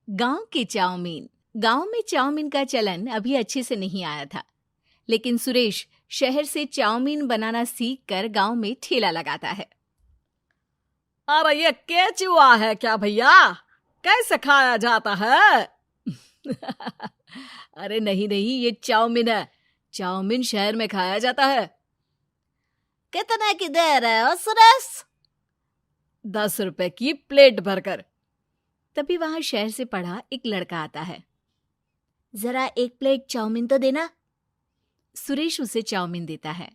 गांव के चाउमीन। गांव में चाउमीन का चलन अभी अच्छे से नहीं आया था, लेकिन सुरेश शहर से चाउमीन बनाना सीख कर गांव में ठेला लगाता है। अरे ये केचुआ है क्या भैया? कैसे खाया जाता है? अरे नहीं नहीं, ये चाउमीन है। चाउमीन शहर में खाया जाता है। कितने की दे रहे हो सुरेश? 10 रुपए की प्लेट भरकर। तभी वहां शहर से पढ़ा एक लड़का आता है। जरा एक प्लेट चाउमीन तो देना। सुरेश उसे चाउमीन देता है।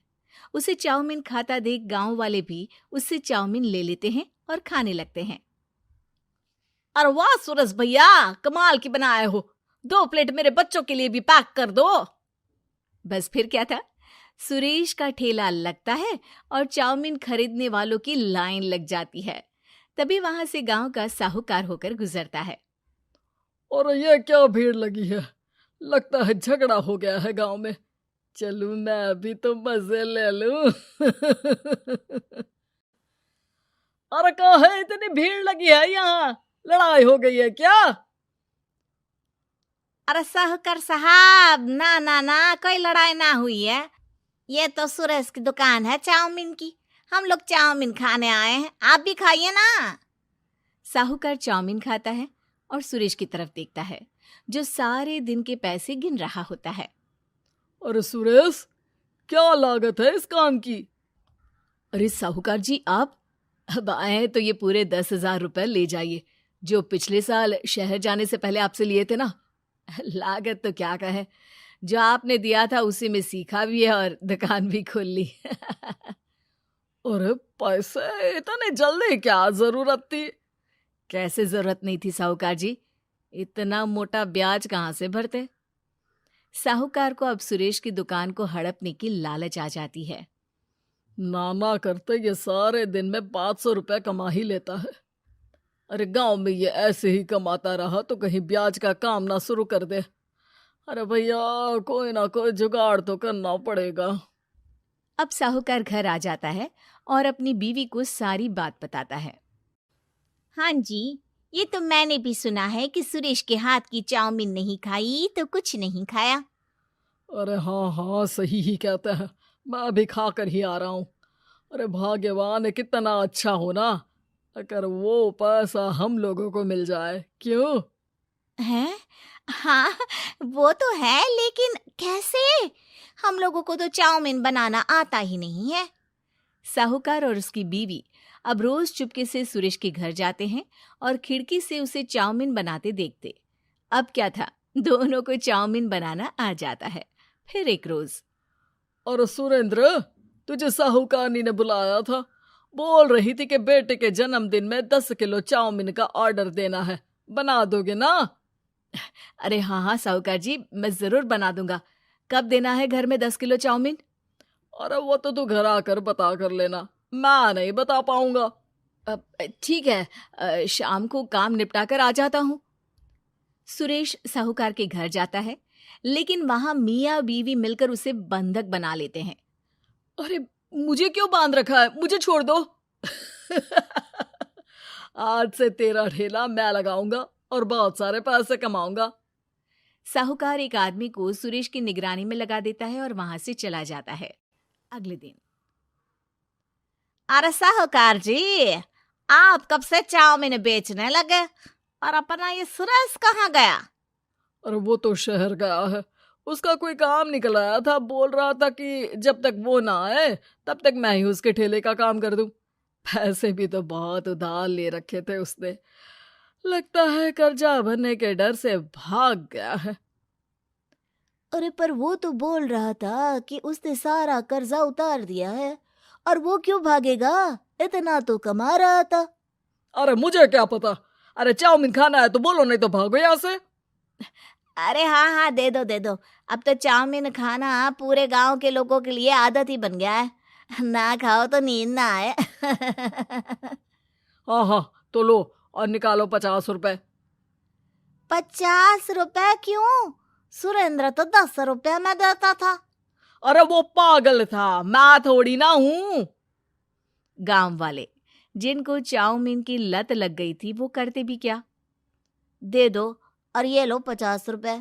उसे चाउमीन खाता देख गांव वाले भी उससे चाउमीन ले लेते हैं और खाने लगते हैं। अरे वाह सुरेश भैया, कमाल की बनाए हो। 2 प्लेट मेरे बच्चों के लिए भी पैक कर दो। बस फिर क्या था, सुरेश का ठेला लगता है और चाउमीन खरीदने वालों की लाइन लग जाती है। तभी वहां से गांव का साहूकार होकर गुजरता है। और ये क्या भीड़ लगी है? लगता है झगड़ा हो गया है गांव में। चलूं मैं अभी तो मजे ले लूं। अरे कहाँ है, इतनी भीड़ लगी है यहाँ? लड़ाई हो गई है क्या? अरे साहूकार साहब, ना ना ना, कोई लड़ाई ना हुई है। ये तो सुरेश की दुकान है चाउमीन की। हम लोग चाउमीन खाने आए हैं, आप भी खाइए ना। साहूकार चाउमीन खाता है और सुरेश की तरफ देखता है, जो सारे दिन के पैसे गिन रहा होता है। अरे सुरेश, क्या लागत है इस काम की? अरे साहूकार जी, आप अब आए तो ये पूरे 10,000 रुपए ले जाइए, जो पिछले साल शहर जाने से पहले आपसे लिए थे ना। लागत तो क्या कहे, जो आपने दिया था उसी में सीखा भी है और दुकान भी खोल ली। अरे पैसे इतने जल्दी क्या जरूरत थी? कैसे जरूरत नहीं थी साहूकार जी, इतना मोटा ब्याज कहाँ से भरते। साहूकार को अब सुरेश की दुकान को हड़पने की लालच आ जाती है। नाना करते ये सारे दिन में 500 रुपए कमा ही लेता है। अरे गांव में ये ऐसे ही कमाता रहा तो कहीं ब्याज का काम ना शुरू कर दे। अरे भैया, कोई ना कोई जुगाड़ तो करना पड़ेगा। अब साहूकार घर आ जाता है और अपनी बीवी को सारी बात बताता है। हाँ जी, ये तो मैंने भी सुना है कि सुरेश के हाथ की चाउमीन नहीं खाई तो कुछ नहीं खाया। अरे हाँ हाँ, सही ही कहते हैं। मैं भी खा कर ही आ रहा हूँ। अरे भाग्यवान है, कितना अच्छा हो ना अगर वो पैसा हम लोगों को मिल जाए। क्यों? हैं? हाँ, वो तो है, लेकिन कैसे? हम लोगों को तो चाउमीन बनाना आता ही नहीं है। साहूकार और उसकी बीवी अब रोज चुपके से सुरेश के घर जाते हैं और खिड़की से उसे चाउमीन बनाते देखते। अब क्या था, दोनों को चाउमीन बनाना आ जाता है। फिर एक रोज, और सुरेंद्र, तुझे साहूकारनी ने बुलाया था। बोल रही थी कि बेटे के जन्मदिन में 10 किलो चाउमीन का ऑर्डर देना है। बना दोगे ना? अरे हाँ हाँ साहूकार जी, मैं जरूर बना दूंगा। कब देना है घर में 10 किलो चाउमीन? अरे वो तो तू घर आकर बता कर लेना, मैं नहीं बता पाऊंगा। ठीक है, शाम को काम निपटा कर आ जाता हूँ। सुरेश साहूकार के घर जाता है, लेकिन वहां मियाँ बीवी मिलकर उसे बंधक बना लेते हैं। अरे मुझे क्यों बांध रखा है? मुझे छोड़ दो। आज से तेरा ठेला मैं लगाऊंगा और बहुत सारे पैसे कमाऊंगा। साहूकार एक आदमी को सुरेश की निगरानी में लगा देता है और वहां से चला जाता है। अगले दिन, अरे साहूकार जी, आप कब से चाउमीन बेचने लगे और अपना ये सुरेश कहाँ गया? और वो तो शहर गया है। उसका कोई काम निकल आया था। बोल रहा था कि जब तक वो ना आए तब तक मैं ही उसके ठेले का काम कर दूं। पैसे भी तो बहुत उधार ले रखे थे उसने। लगता है कर्जा भरने के डर से भाग गया है। अरे पर वो तो बोल रहा था कि उसने सारा कर्जा उतार दिया है, और वो क्यों भागेगा? इतना तो कमा रहा था। अरे मुझे क्या पता। अरे चाउमीन खाना है तो बोलो, नहीं तो भागो यहाँ से। अरे हाँ हाँ, दे दो दे दो। अब तो चाउमीन खाना पूरे गांव के लोगों के लिए आदत ही बन गया है। ना खाओ तो नींद ना आए। हाँ हाँ, तो लो और निकालो 50 रुपए। 50 रुपए क्यों? सुरेंद्र तो 10 रुपए में देता था। अरे वो पागल था, मैं थोड़ी ना हूँ। गांव वाले, जिनको चाउमीन की लत लग गई थी, वो करते भी क्या? दे दो और ये लो 50 रुपए।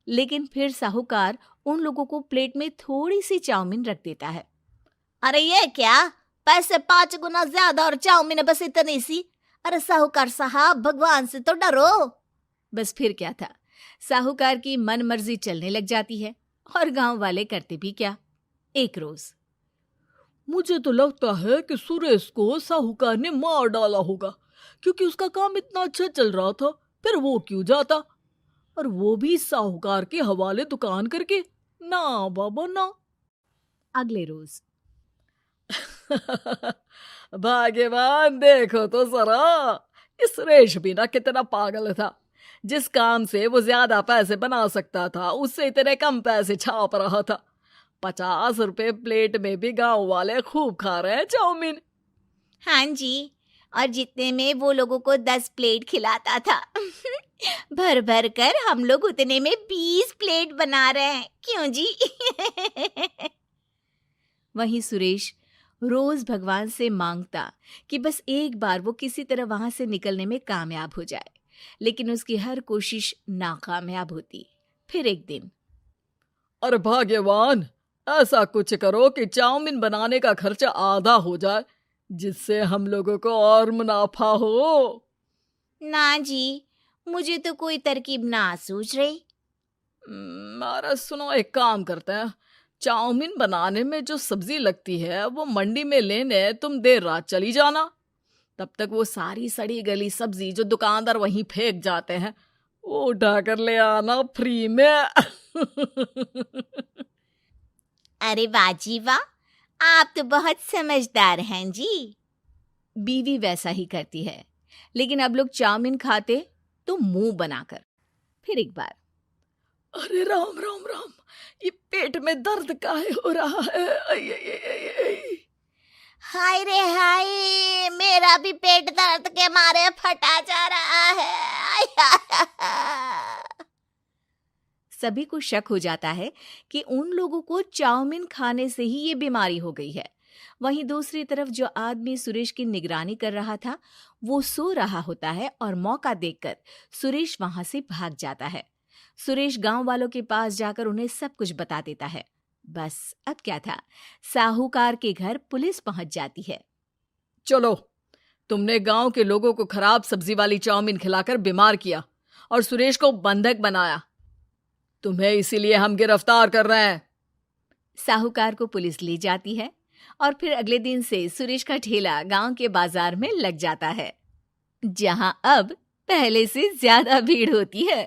लेकिन फिर साहूकार उन लोगों को प्लेट में थोड़ी सी चाउमीन रख देता है। अरे ये क्या, पैसे 5 गुना ज्यादा और चाउमीन बस इतनी सी। अरे साहूकार साहब, भगवान से तो डरो। बस फिर क्या था, साहूकार की मन मर्जी चलने लग जाती है और गांव वाले करते भी क्या। एक रोज मुझे तो लगता है कि सुरेश को साहूकार ने मार डाला होगा, क्योंकि उसका काम इतना अच्छा चल रहा था, फिर वो क्यों जाता, और वो भी साहूकार के हवाले दुकान करके। ना बाबा ना। अगले रोज भाग्यवान, देखो तो जरा, इस सुरेश भी ना कितना पागल था। जिस काम से वो ज्यादा पैसे बना सकता था, उससे इतने कम पैसे छाप रहा था। 50 रुपए प्लेट में भी गांव वाले खूब खा रहे हैं चाउमीन। हाँ जी, और जितने में वो लोगों को 10 प्लेट खिलाता था भर भर कर हम लोग उतने में 20 प्लेट बना रहे हैं। क्यों जी? वहीं सुरेश रोज भगवान से मांगता कि बस एक बार वो किसी तरह वहां से निकलने में कामयाब हो जाए, लेकिन उसकी हर कोशिश नाकामयाब होती। फिर एक दिन, अरे भाग्यवान, ऐसा कुछ करो कि चाउमीन बनाने का खर्चा आधा हो जाए, जिससे हम लोगों को और मुनाफा हो। ना जी, मुझे तो कोई तरकीब ना सूझ रही। अरे सुनो, एक काम करते हैं, चाउमीन बनाने में जो सब्जी लगती है वो मंडी में लेने तुम देर रात चली जाना। तब तक वो सारी सड़ी गली सब्जी जो दुकानदार वहीं फेंक जाते हैं, वो उठा कर ले आना फ्री में। अरे वाह जी वाह, आप तो बहुत समझदार हैं जी। बीवी वैसा ही करती है, लेकिन अब लोग चाउमीन खाते तो मुंह बनाकर। फिर एक बार, अरे राम राम राम, ये पेट में दर्द काहे हो रहा है? आई, आई, आई, आई, आई। हाय रे हाय, मेरा भी पेट दर्द के मारे फटा जा रहा है। सभी को शक हो जाता है कि उन लोगों को चाउमीन खाने से ही ये बीमारी हो गई है। वहीं दूसरी तरफ जो आदमी सुरेश की निगरानी कर रहा था, वो सो रहा होता है और मौका देखकर सुरेश वहां से भाग जाता है। सुरेश गांव वालों के पास जाकर उन्हें सब कुछ बता देता है। बस अब क्या था, साहूकार के घर पुलिस पहुंच जाती है। चलो, तुमने गांव के लोगों को खराब सब्जी वाली चाउमीन खिलाकर बीमार किया और सुरेश को बंधक बनाया। तुम्हें इसीलिए हम गिरफ्तार कर रहे हैं। साहूकार को पुलिस ले जाती है और फिर अगले दिन से सुरेश का ठेला गांव के बाजार में लग जाता है, जहां अब पहले से ज्यादा भीड़ होती है।